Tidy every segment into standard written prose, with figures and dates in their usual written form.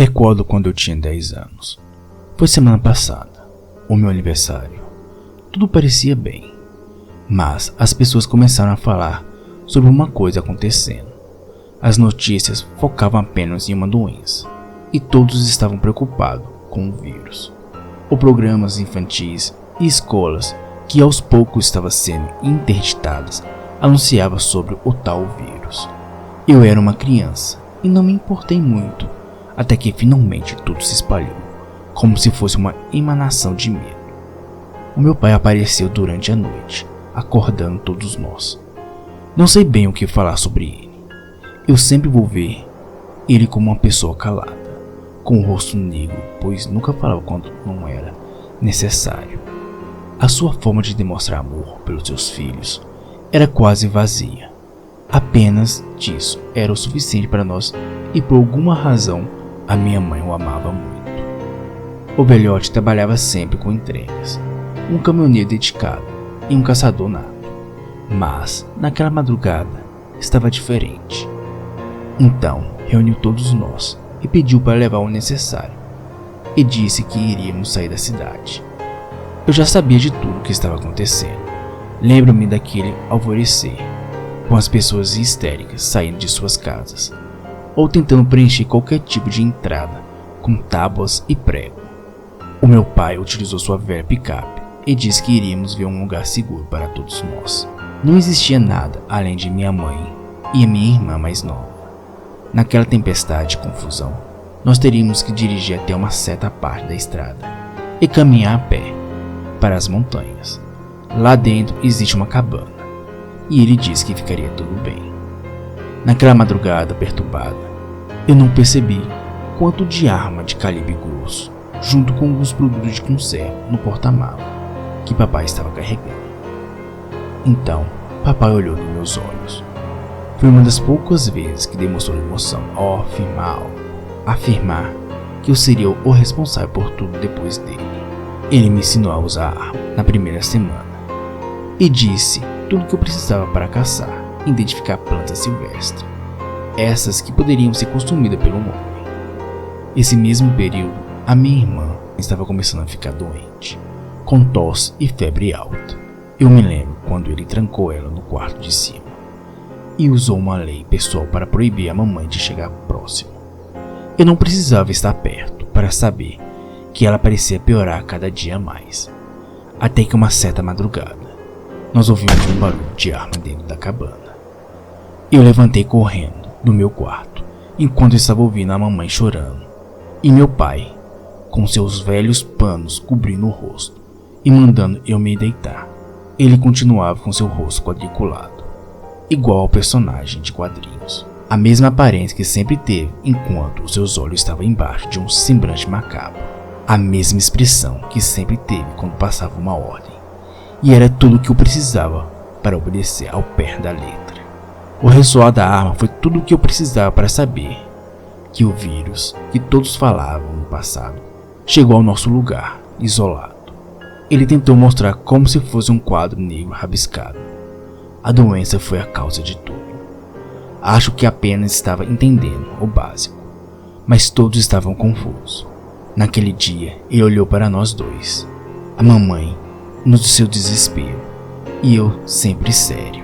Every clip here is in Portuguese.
Recordo quando eu tinha 10 anos. Foi semana passada, o meu aniversário. Tudo parecia bem, mas as pessoas começaram a falar sobre uma coisa acontecendo. As notícias focavam apenas em uma doença, e todos estavam preocupados com o vírus. Os programas infantis e escolas, que aos poucos estavam sendo interditadas, anunciavam sobre o tal vírus. Eu era uma criança e não me importei muito, até que finalmente tudo se espalhou, como se fosse uma emanação de medo. O meu pai apareceu durante a noite, acordando todos nós. Não sei bem o que falar sobre ele. Eu sempre vou ver ele como uma pessoa calada, com o rosto negro, pois nunca falava quando não era necessário. A sua forma de demonstrar amor pelos seus filhos era quase vazia. Apenas disso era o suficiente para nós e por alguma razão a minha mãe o amava muito. O velhote trabalhava sempre com entregas, um caminhoneiro dedicado e um caçador nato. Mas naquela madrugada estava diferente. Então reuniu todos nós e pediu para levar o necessário e disse que iríamos sair da cidade. Eu já sabia de tudo o que estava acontecendo. Lembro-me daquele alvorecer, com as pessoas histéricas saindo de suas casas ou tentando preencher qualquer tipo de entrada com tábuas e prego. O meu pai utilizou sua velha picape e disse que iríamos ver um lugar seguro para todos nós. Não existia nada além de minha mãe e a minha irmã mais nova. Naquela tempestade e confusão, nós teríamos que dirigir até uma certa parte da estrada e caminhar a pé para as montanhas. Lá dentro existe uma cabana e ele disse que ficaria tudo bem. Naquela madrugada perturbada, eu não percebi quanto de arma de calibre grosso, junto com alguns produtos de conserva no porta-mala que papai estava carregando. Então, papai olhou nos meus olhos. Foi uma das poucas vezes que demonstrou emoção ao afirmar que eu seria o responsável por tudo depois dele. Ele me ensinou a usar a arma na primeira semana e disse tudo o que eu precisava para caçar e identificar plantas silvestres, essas que poderiam ser consumidas pelo homem. Esse mesmo período, a minha irmã estava começando a ficar doente, com tosse e febre alta. Eu me lembro quando ele trancou ela no quarto de cima e usou uma lei pessoal para proibir a mamãe de chegar próximo. Eu não precisava estar perto para saber que ela parecia piorar cada dia mais. Até que uma certa madrugada, nós ouvimos um barulho de arma dentro da cabana. Eu levantei correndo do meu quarto, enquanto estava ouvindo a mamãe chorando, e meu pai, com seus velhos panos cobrindo o rosto e mandando eu me deitar. Ele continuava com seu rosto quadriculado, igual ao personagem de quadrinhos. A mesma aparência que sempre teve enquanto os seus olhos estavam embaixo de um semblante macabro. A mesma expressão que sempre teve quando passava uma ordem. E era tudo o que eu precisava para obedecer ao pé da letra. O ressoar da arma foi tudo o que eu precisava para saber que o vírus, que todos falavam no passado, chegou ao nosso lugar, isolado. Ele tentou mostrar como se fosse um quadro negro rabiscado. A doença foi a causa de tudo. Acho que apenas estava entendendo o básico, mas todos estavam confusos. Naquele dia, ele olhou para nós dois, a mamãe no seu desespero e eu sempre sério.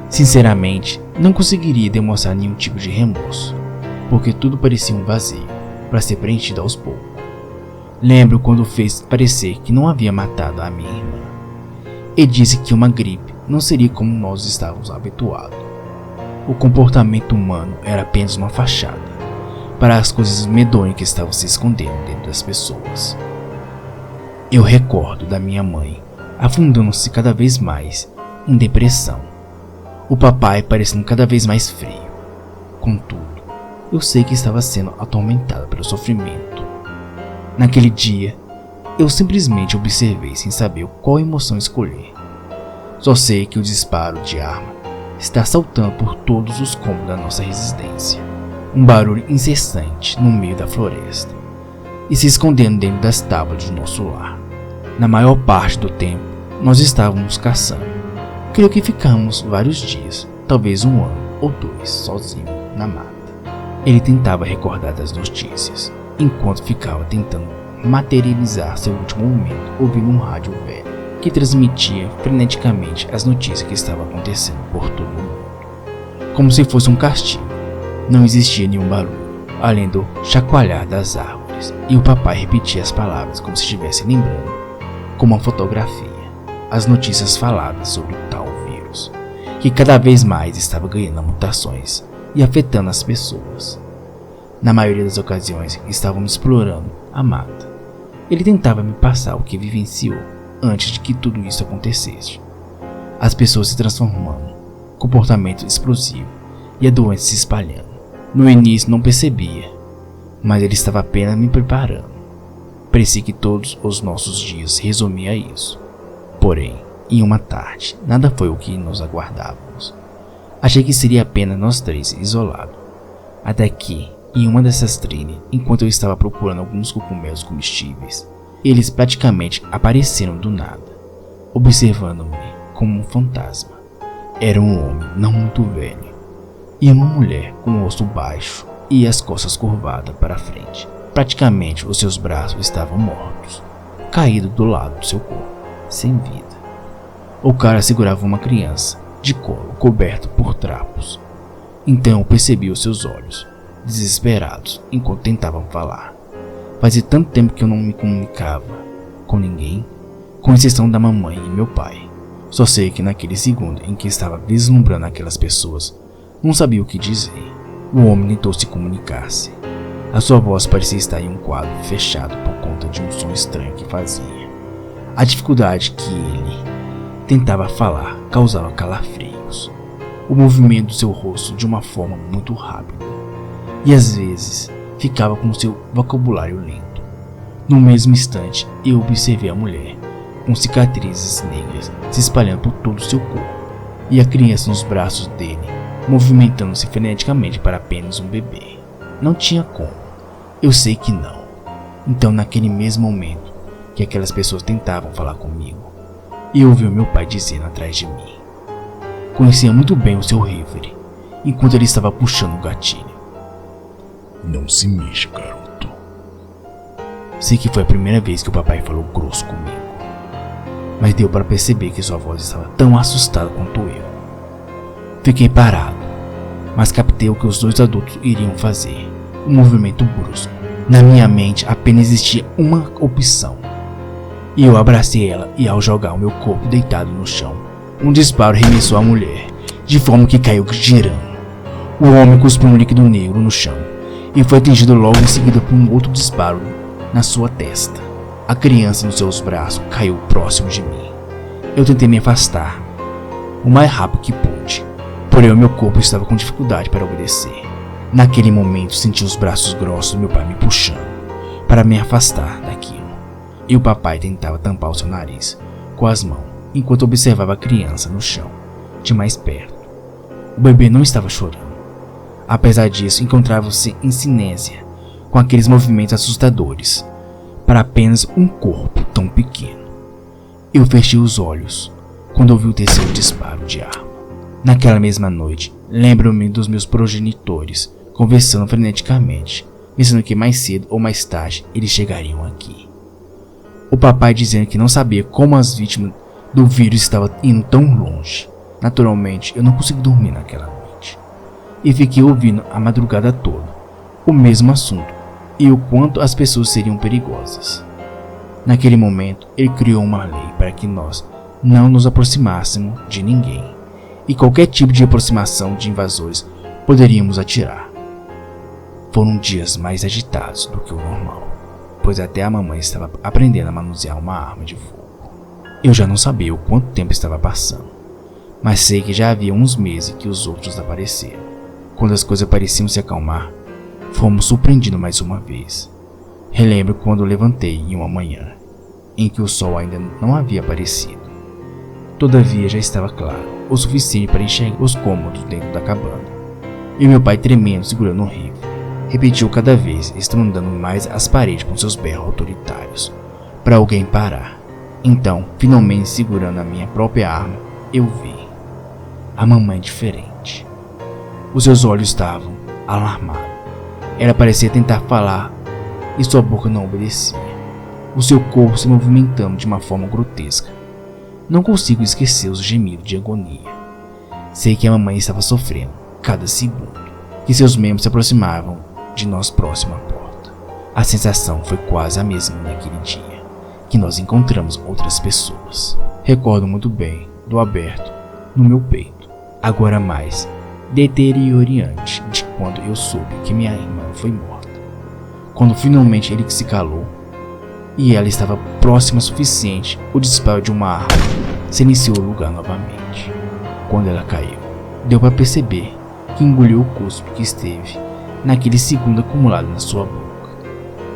Sinceramente, não conseguiria demonstrar nenhum tipo de remorso, porque tudo parecia um vazio para ser preenchido aos poucos. Lembro quando fez parecer que não havia matado a minha irmã e disse que uma gripe não seria como nós estávamos habituados. O comportamento humano era apenas uma fachada para as coisas medonhas que estavam se escondendo dentro das pessoas. Eu recordo da minha mãe afundando-se cada vez mais em depressão, o papai parecendo cada vez mais frio. Contudo, eu sei que estava sendo atormentado pelo sofrimento. Naquele dia, eu simplesmente observei sem saber qual emoção escolher. Só sei que o disparo de arma está saltando por todos os cômodos da nossa residência. Um barulho incessante no meio da floresta e se escondendo dentro das tábuas do nosso lar. Na maior parte do tempo, nós estávamos caçando. Creio que ficamos vários dias, talvez um ano ou dois, sozinho na mata. Ele tentava recordar das notícias, enquanto ficava tentando materializar seu último momento, ouvindo um rádio velho que transmitia freneticamente as notícias que estavam acontecendo por todo o mundo. Como se fosse um castigo, não existia nenhum barulho, além do chacoalhar das árvores, e o papai repetia as palavras como se estivesse lembrando, como uma fotografia, as notícias faladas sobre o tal vírus, que cada vez mais estava ganhando mutações e afetando as pessoas. Na maioria das ocasiões, estávamos explorando a mata. Ele tentava me passar o que vivenciou antes de que tudo isso acontecesse. As pessoas se transformando, comportamento explosivo e a doença se espalhando. No início não percebia, mas ele estava apenas me preparando. Parecia que todos os nossos dias se resumia a isso. Porém, em uma tarde, nada foi o que nos aguardávamos. Achei que seria apenas nós três isolados. Até que, em uma dessas trilhas, enquanto eu estava procurando alguns cogumelos comestíveis, eles praticamente apareceram do nada, observando-me como um fantasma. Era um homem não muito velho e uma mulher com o rosto baixo e as costas curvadas para frente. Praticamente os seus braços estavam mortos, caídos do lado do seu corpo, sem vida. O cara segurava uma criança de colo coberto por trapos. Então eu percebi os seus olhos, desesperados, enquanto tentavam falar. Fazia tanto tempo que eu não me comunicava com ninguém, com exceção da mamãe e meu pai. Só sei que naquele segundo em que estava vislumbrando aquelas pessoas, não sabia o que dizer. O homem tentou se comunicar-se. A sua voz parecia estar em um quadro fechado por conta de um som estranho que fazia. A dificuldade que ele tentava falar causava calafrios. O movimento do seu rosto de uma forma muito rápida, e às vezes ficava com seu vocabulário lento. No mesmo instante, eu observei a mulher, com cicatrizes negras se espalhando por todo o seu corpo, e a criança nos braços dele, movimentando-se freneticamente para apenas um bebê. Não tinha como. Eu sei que não. Então, naquele mesmo momento que aquelas pessoas tentavam falar comigo, eu ouvi o meu pai dizendo atrás de mim. Conhecia muito bem o seu rifle, enquanto ele estava puxando o gatilho. Não se mexa, garoto. Sei que foi a primeira vez que o papai falou grosso comigo, mas deu para perceber que sua voz estava tão assustada quanto eu. Fiquei parado, mas captei o que os dois adultos iriam fazer. Um movimento brusco. Na minha mente apenas existia uma opção. E eu abracei ela e, ao jogar o meu corpo deitado no chão, um disparo arremessou a mulher, de forma que caiu girando. O homem cuspiu um líquido negro no chão e foi atingido logo em seguida por um outro disparo na sua testa. A criança nos seus braços caiu próximo de mim. Eu tentei me afastar o mais rápido que pude, porém o meu corpo estava com dificuldade para obedecer. Naquele momento senti os braços grossos do meu pai me puxando para me afastar daquilo, e o papai tentava tampar o seu nariz com as mãos enquanto observava a criança no chão de mais perto. O bebê não estava chorando. Apesar disso, encontrava-se em silêncio, com aqueles movimentos assustadores para apenas um corpo tão pequeno. Eu fechei os olhos quando ouvi o terceiro disparo de arma. Naquela mesma noite, lembro-me dos meus progenitores conversando freneticamente, pensando que mais cedo ou mais tarde eles chegariam aqui. O papai dizendo que não sabia como as vítimas do vírus estavam indo tão longe. Naturalmente, eu não consegui dormir naquela noite, e fiquei ouvindo a madrugada toda o mesmo assunto e o quanto as pessoas seriam perigosas. Naquele momento, ele criou uma lei para que nós não nos aproximássemos de ninguém, e qualquer tipo de aproximação de invasores poderíamos atirar. Foram dias mais agitados do que o normal, pois até a mamãe estava aprendendo a manusear uma arma de fogo. Eu já não sabia o quanto tempo estava passando, mas sei que já havia uns meses que os outros apareceram. Quando as coisas pareciam se acalmar, fomos surpreendidos mais uma vez. Relembro quando levantei em uma manhã, em que o sol ainda não havia aparecido. Todavia já estava claro o suficiente para enxergar os cômodos dentro da cabana, e meu pai, tremendo, segurando um rifle, repetiu cada vez, estrondando mais as paredes com seus berros autoritários, para alguém parar. Então, finalmente segurando a minha própria arma, eu vi a mamãe diferente. Os seus olhos estavam alarmados. Ela parecia tentar falar e sua boca não obedecia, o seu corpo se movimentando de uma forma grotesca. Não consigo esquecer os gemidos de agonia. Sei que a mamãe estava sofrendo cada segundo que seus membros se aproximavam de nós próximo à porta. A sensação foi quase a mesma naquele dia que nós encontramos outras pessoas. Recordo muito bem do aberto no meu peito, agora mais deteriorante de quando eu soube que minha irmã foi morta. Quando finalmente ele se calou e ela estava próxima o suficiente, o disparo de uma arma silenciou o lugar novamente. Quando ela caiu, deu para perceber que engoliu o cuspe que esteve naquele segundo acumulado na sua boca.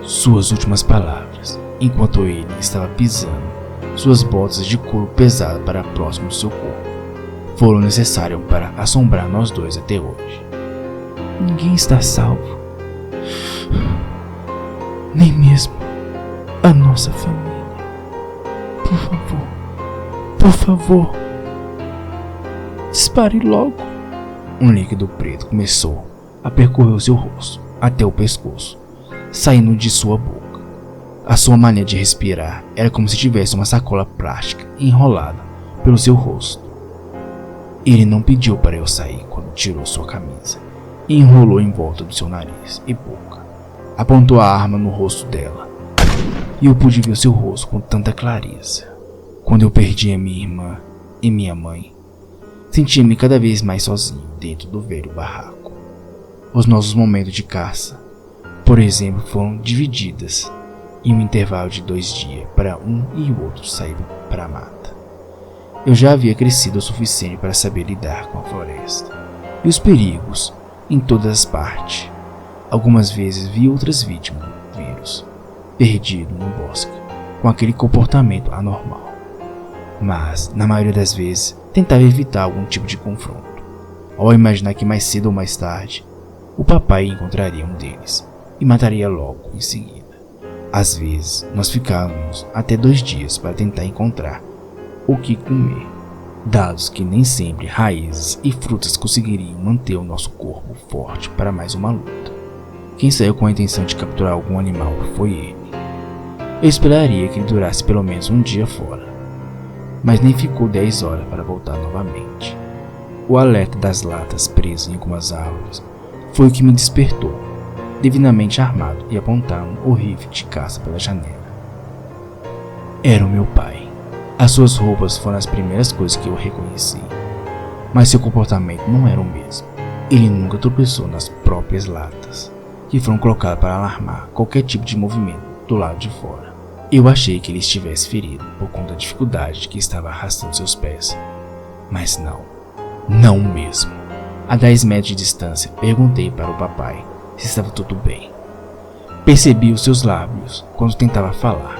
Suas últimas palavras, enquanto ele estava pisando suas botas de couro pesado para próximo do seu corpo, foram necessárias para assombrar nós dois até hoje. Ninguém está salvo, nem mesmo a nossa família. Por favor, por favor, dispare logo. Um líquido preto começou a percorrer o seu rosto até o pescoço, saindo de sua boca. A sua maneira de respirar era como se tivesse uma sacola plástica enrolada pelo seu rosto. Ele não pediu para eu sair quando tirou sua camisa e enrolou em volta do seu nariz e boca. Apontou a arma no rosto dela e eu pude ver seu rosto com tanta clareza. Quando eu perdi a minha irmã e minha mãe, sentia-me cada vez mais sozinho dentro do velho barraco. Os nossos momentos de caça, por exemplo, foram divididas em um intervalo de 2 dias para um e o outro sair para a mata. Eu já havia crescido o suficiente para saber lidar com a floresta e os perigos em todas as partes. Algumas vezes vi outras vítimas do vírus, perdido no bosque, com aquele comportamento anormal. Mas, na maioria das vezes, tentava evitar algum tipo de confronto, ao imaginar que mais cedo ou mais tarde, o papai encontraria um deles e mataria logo em seguida. Às vezes, nós ficávamos até 2 dias para tentar encontrar o que comer, dados que nem sempre raízes e frutas conseguiriam manter o nosso corpo forte para mais uma luta. Quem saiu com a intenção de capturar algum animal foi ele. Eu esperaria que ele durasse pelo menos um dia fora, mas nem ficou 10 horas para voltar novamente. O alerta das latas presas em algumas árvores foi o que me despertou, devidamente armado e apontando o rifle de caça pela janela. Era o meu pai. As suas roupas foram as primeiras coisas que eu reconheci, mas seu comportamento não era o mesmo. Ele nunca tropeçou nas próprias latas, que foram colocadas para alarmar qualquer tipo de movimento do lado de fora. Eu achei que ele estivesse ferido por conta da dificuldade que estava arrastando seus pés, mas não mesmo. A 10 metros de distância, perguntei para o papai se estava tudo bem. Percebi os seus lábios quando tentava falar.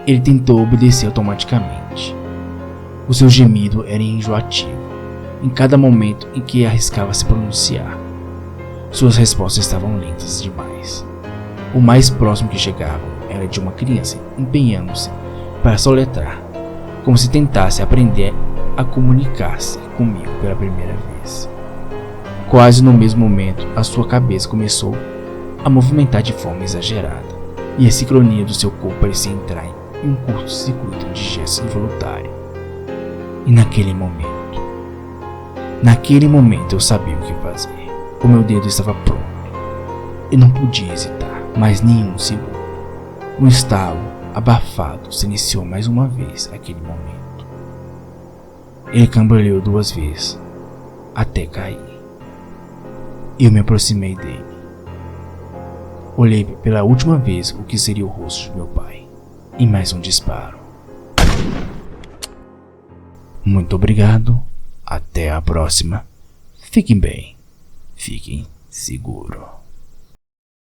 Ele tentou obedecer automaticamente. O seu gemido era enjoativo em cada momento em que arriscava se pronunciar. Suas respostas estavam lentas demais. O mais próximo que chegavam era de uma criança empenhando-se para soletrar, como se tentasse aprender a comunicar-se comigo pela primeira vez. Quase no mesmo momento, a sua cabeça começou a movimentar de forma exagerada, e a sincronia do seu corpo parecia entrar em um curto-circuito de gestos involuntários. E naquele momento eu sabia o que fazer. O meu dedo estava pronto. Eu não podia hesitar mais nenhum segundo. Um estalo abafado se iniciou mais uma vez aquele momento. Ele cambaleou 2 vezes, até cair. Eu me aproximei dele. Olhei pela última vez o que seria o rosto de meu pai. E mais um disparo. Muito obrigado. Até a próxima. Fiquem bem. Fiquem seguros.